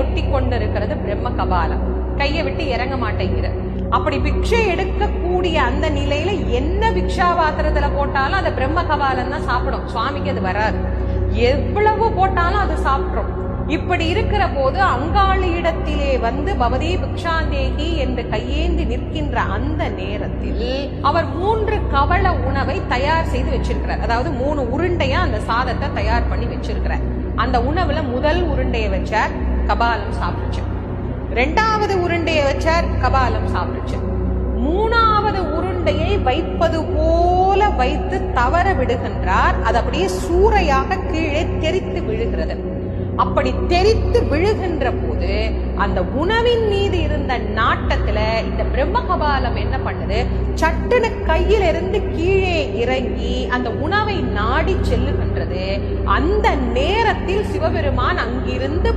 ஒட்டி கொண்டிருக்கிறது பிரம்ம கபாலம். கையை விட்டு இறங்க மாட்டேங்கிற. அப்படி பிக்ஷை எடுக்கக்கூடிய அந்த நிலையில என்ன பிக்ஷா பாத்திரத்துல போட்டாலும் அதை பிரம்ம கபாலம் தான் சாப்பிடும். சுவாமிக்கு அது வராது. எவ்வளவு போட்டாலும் அது சாப்பிடும். இப்படி இருக்கிற போது அங்காளியிடத்திலே வந்து பவதி பிக்ஷாந்தேகி என்று கையேந்தி நிற்கின்ற அந்த நேரத்தில் அவர் 3 கவள உணவை தயார் செய்து வச்சிருக்கிறார். அதாவது 3 உருண்டையா அந்த சாதத்தை தயார் பண்ணி வச்சிருக்கிறார். அந்த உணவுல முதல் உருண்டையை வச்சார், கபாலம் சாப்பிடுச்சு. 2வது உருண்டையை வச்சார், கபாலம் சாப்பிடுச்சு. 3வது உருண்டையை வைப்பது போல வைத்து தவற விடுகின்றார். அது அப்படியே சூறையாக கீழே தெரித்து விழுகிறது. அப்படி தெரித்து விழுகின்ற போது அந்த உணவின் மீது இருந்த நாட்டத்துல இந்த பிரம்ம கபாலம் என்ன பண்ணுது, சட்டுன்னு கையிலிருந்து கீழே இறங்கி அந்த உணவை நாடி செல்லுகின்றது. அந்த நேரத்தில் சிவபெருமான் அங்கிருந்து